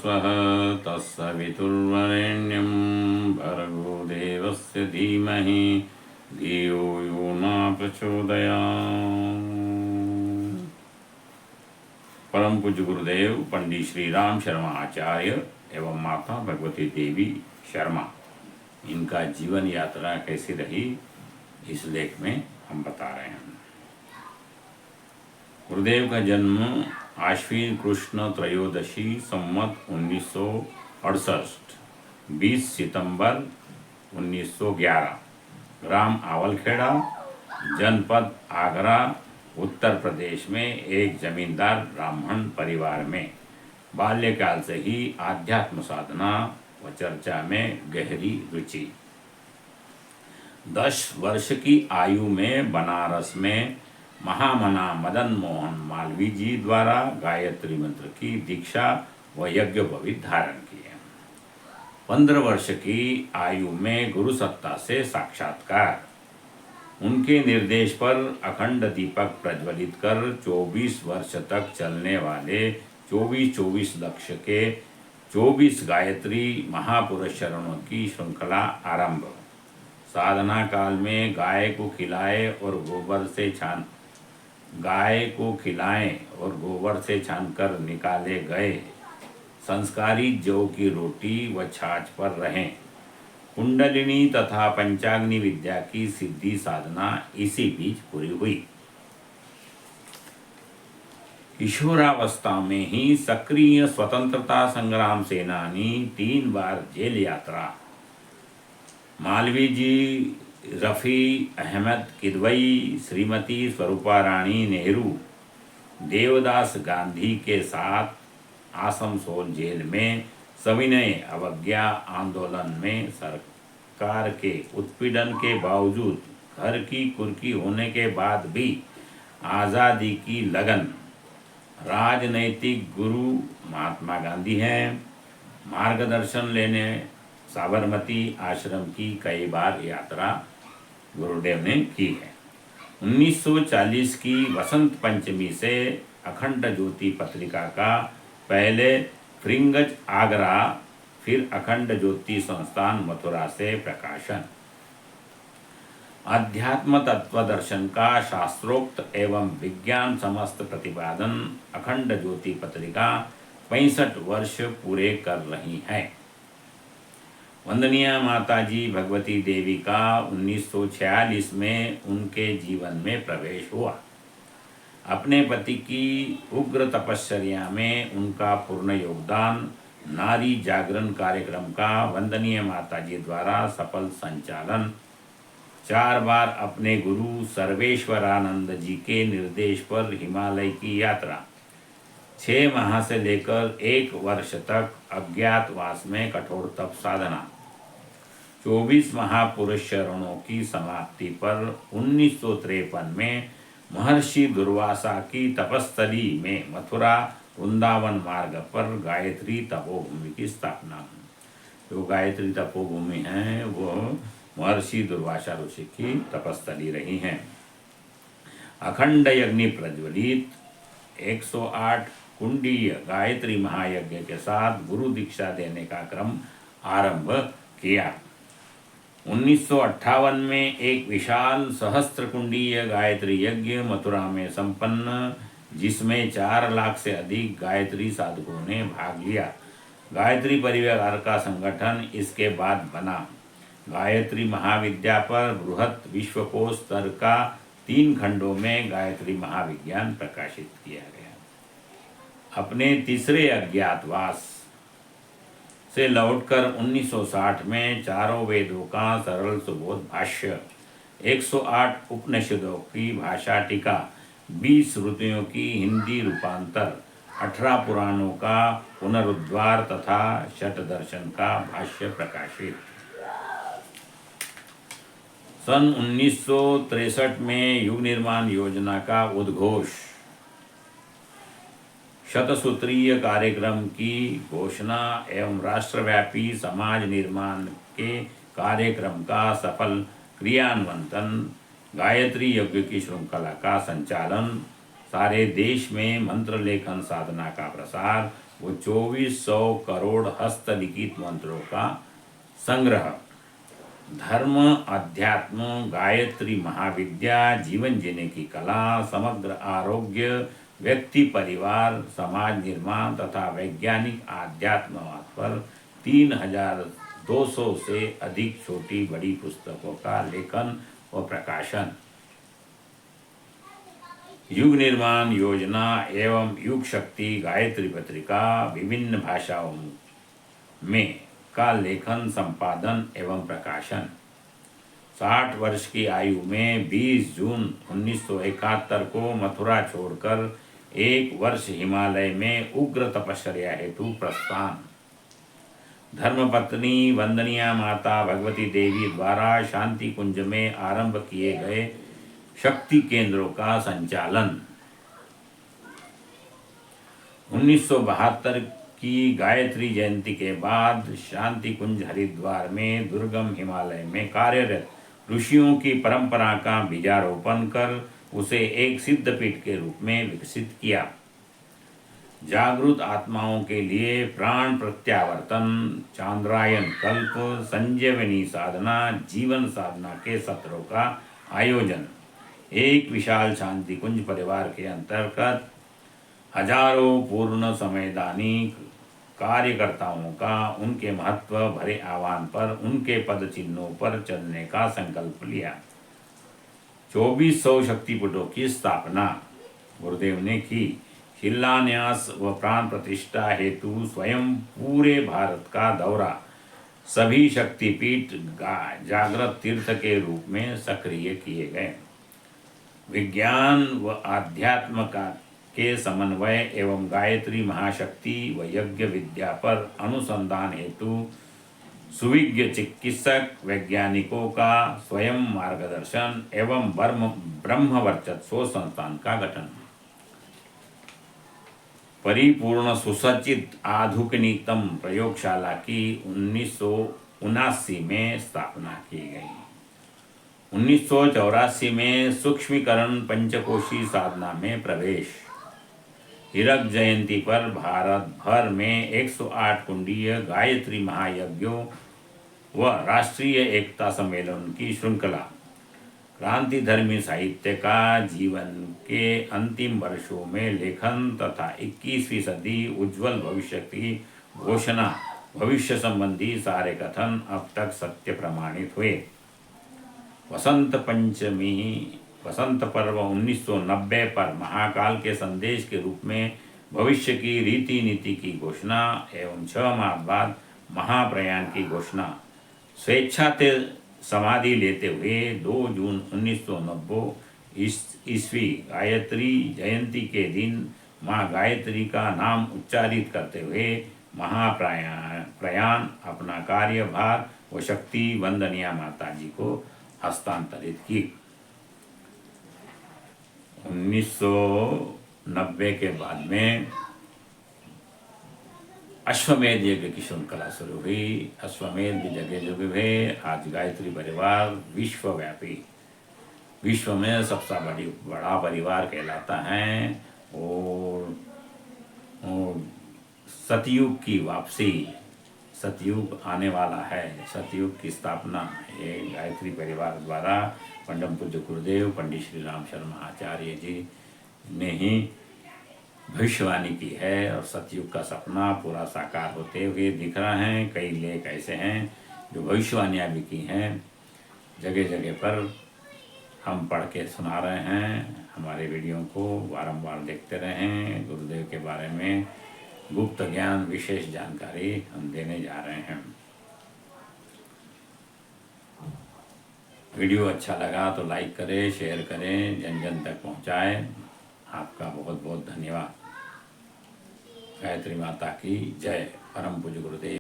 स्वः तत्सवितुर्वरेण्यं भर्गो देवस्य धीमहि धियो यो न प्रचोदयात्। परम पूज्य गुरुदेव पंडित श्री राम शर्मा आचार्य एवं माता भगवती देवी शर्मा, इनका जीवन यात्रा कैसी रही इस लेख में हम बता रहे हैं। गुरुदेव का जन्म आश्विन कृष्ण त्रयोदशी संवत 1968 20 सितंबर 1911 ग्राम आवलखेड़ा जनपद आगरा उत्तर प्रदेश में एक जमींदार ब्राह्मण परिवार में बाल्यकाल से ही आध्यात्म साधना व चर्चा में गहरी रुचि। 10 वर्ष की आयु में बनारस में महामना मदन मोहन मालवीय जी द्वारा गायत्री मंत्र की दीक्षा व यज्ञोपवीत धारण किए। 15 वर्ष की आयु में गुरु सत्ता से साक्षात्कार। उनके निर्देश पर अखंड दीपक प्रज्वलित कर 24 वर्ष तक चलने वाले 24-24 लक्ष के 24 गायत्री महापुरुष चरणों की श्रृंखला आरंभ। साधना काल में गाय को खिलाएं और गोबर से छानकर निकाले गए संस्कारी जौ की रोटी व छाछ पर रहें। कुंडलिनी तथा पंचाग्नि विद्या की सिद्धि साधना इसी बीच पूरी हुई। किशोरावस्था में ही सक्रिय स्वतंत्रता संग्राम सेनानी 3 बार जेल यात्रा। मालवीय जी, रफ़ी अहमद किदवई, श्रीमती स्वरूपा रानी नेहरू, देवदास गांधी के साथ आसनसोल जेल में सविनय अवज्ञा आंदोलन में सरकार के उत्पीड़न के बावजूद घर की कुर्की होने के बाद भी आज़ादी की लगन। राजनैतिक गुरु महात्मा गांधी हैं। मार्गदर्शन लेने साबरमती आश्रम की कई बार यात्रा गुरुदेव ने की है। 1940 की वसंत पंचमी से अखंड ज्योति पत्रिका का पहले फ्रिंगज आगरा, फिर अखंड ज्योति संस्थान मथुरा से प्रकाशन। अध्यात्म तत्व दर्शन का शास्त्रोक्त एवं विज्ञान समस्त प्रतिपादन अखंड ज्योति पत्रिका 65 वर्ष पूरे कर रही है। वंदनीय माताजी भगवती देवी का 1946 में उनके जीवन में प्रवेश हुआ। अपने पति की उग्र तपश्चर्या में उनका पूर्ण योगदान। नारी जागरण कार्यक्रम का वंदनीय माताजी द्वारा सफल संचालन। 4 बार अपने गुरु सर्वेश्वरानंद जी के निर्देश पर हिमालय की यात्रा। 6 माह से लेकर 1 वर्ष तक अज्ञातवास में कठोर तप साधना। 24 महापुरुष चरणों की समाप्ति पर 1953 में महर्षि दुर्वासा की तपस्थली में मथुरा वृंदावन मार्ग पर गायत्री तपोभूमि की स्थापना। जो गायत्री तपोभूमि है वो महर्षि दुर्वासा ऋषि की तपस्थली रही है। अखंड यज्ञ प्रज्वलित 108 कुंडीय गायत्री महायज्ञ के साथ गुरु दीक्षा देने का क्रम आरंभ किया। 1958 में एक विशाल सहस्त्र कुंडीय गायत्री यज्ञ मथुरा में संपन्न, जिसमें 4 लाख से अधिक गायत्री साधकों ने भाग लिया। गायत्री परिवार का संगठन इसके बाद बना। गायत्री महाविद्या पर बृहत विश्वकोश स्तर का 3 खंडों में गायत्री महाविज्ञान प्रकाशित किया गया। अपने तीसरे अज्ञातवास से लौटकर 1960 में चारों वेदों का सरल सुबोध भाष्य, 108 उपनिषदों की भाषा टीका, 20 श्रुतियों की हिंदी रूपांतर, 18 पुराणों का पुनरुद्वार तथा षट दर्शन का भाष्य प्रकाशित। सन 1963 में युग निर्माण योजना का उद्घोष। शतसूत्रीय कार्यक्रम की घोषणा एवं राष्ट्रव्यापी समाज निर्माण के कार्यक्रम का सफल क्रियान्वयन। गायत्री यज्ञ की श्रृंखला का संचालन। सारे देश में मंत्र लेखन साधना का प्रसार। वो 2400 करोड़ हस्तलिखित मंत्रों का संग्रह। धर्म, अध्यात्म, गायत्री महाविद्या, जीवन जीने की कला, समग्र आरोग्य, व्यक्ति, परिवार, समाज निर्माण तथा वैज्ञानिक आध्यात्मवाद पर 3200 से अधिक छोटी बड़ी पुस्तकों का लेखन व प्रकाशन। युग निर्माण योजना एवं युग शक्ति गायत्री पत्रिका विभिन्न भाषाओं में का लेखन, संपादन एवं प्रकाशन। 60 वर्ष की आयु में 20 जून 1971 को मथुरा छोड़कर 1 वर्ष हिमालय में उग्र तपश्चर्या हेतु प्रस्थान। धर्मपत्नी वंदनीय माता भगवती देवी द्वारा शांति कुंज में आरंभ किए गए शक्ति केंद्रों का संचालन। 1972 की गायत्री जयंती के बाद शांति कुंज हरिद्वार में दुर्गम हिमालय में कार्यरत ऋषियों की परंपरा का बीजारोपण कर उसे एक सिद्धपीठ के रूप में विकसित किया। जागृत आत्माओं के लिए प्राण प्रत्यावर्तन, चांद्रायन कल्प, संजीवनी साधना, जीवन साधना के सत्रों का आयोजन। एक विशाल शांति कुंज परिवार के अंतर्गत हजारों पूर्ण समयदानी कार्यकर्ताओं का उनके महत्व भरे आह्वान पर उनके पद चिन्हों पर चलने का संकल्प लिया। 2400 शक्तिपीठों की स्थापना गुरुदेव ने की। शिलान्यास व प्राण प्रतिष्ठा हेतु स्वयं पूरे भारत का दौरा। सभी शक्तिपीठ जागृत तीर्थ के रूप में सक्रिय किए गए। विज्ञान व आध्यात्म के समन्वय एवं गायत्री महाशक्ति व यज्ञ विद्या पर अनुसंधान हेतु सुविज्ञ चिकित्सक वैज्ञानिकों का स्वयं मार्गदर्शन एवं ब्रह्म वर्चस्व संस्थान का गठन। परिपूर्ण सुसज्जित आधुनिकतम प्रयोगशाला की 1979 में स्थापना की गई। 1984 में सूक्ष्मीकरण पंचकोशी साधना में प्रवेश। हीरक जयंती पर भारत भर में 108 कुंडीय गायत्री महायज्ञों व राष्ट्रीय एकता सम्मेलन की श्रृंखला। क्रांति धर्मी साहित्य का जीवन के अंतिम वर्षों में लेखन तथा 21वीं सदी उज्जवल भविष्य की घोषणा। भविष्य संबंधी सारे कथन अब तक सत्य प्रमाणित हुए। वसंत पंचमी वसंत पर्व 1990 पर महाकाल के संदेश के रूप में भविष्य की रीति नीति की घोषणा एवं 6 माह बाद महाप्रयाण की घोषणा। स्वेच्छा से समाधि लेते हुए 2 जून 1990 ईस्वी गायत्री जयंती के दिन माँ गायत्री का नाम उच्चारित करते हुए महाप्रयाण अपना कार्यभार व शक्ति वंदनीय माता जी को हस्तांतरित की। 1990 के बाद में अश्वमेध यज्ञ की श्रृंखला शुरू हुई। अश्वमेध भी जगह जगह हुए। आज गायत्री परिवार विश्वव्यापी, विश्व में सबसे बड़ा परिवार कहलाता है। और सतयुग की वापसी, सतयुग आने वाला है। सतयुग की स्थापना ये गायत्री परिवार द्वारा पंडम पूज्य गुरुदेव पंडित श्री राम शर्मा आचार्य जी ने ही भविष्यवाणी की है। और सतयुग का सपना पूरा साकार होते हुए दिख रहा है। कई लेख ऐसे हैं जो भविष्यवाणियाँ भी की हैं। जगह जगह पर हम पढ़ के सुना रहे हैं। हमारे वीडियो को बारंबार देखते रहें। गुरुदेव के बारे में गुप्त ज्ञान, विशेष जानकारी हम देने जा रहे हैं। वीडियो अच्छा लगा तो लाइक करें, शेयर करें, जन जन तक पहुंचाएं। आपका बहुत बहुत धन्यवाद। गायत्री माता की जय। परम पूज्य गुरुदेव।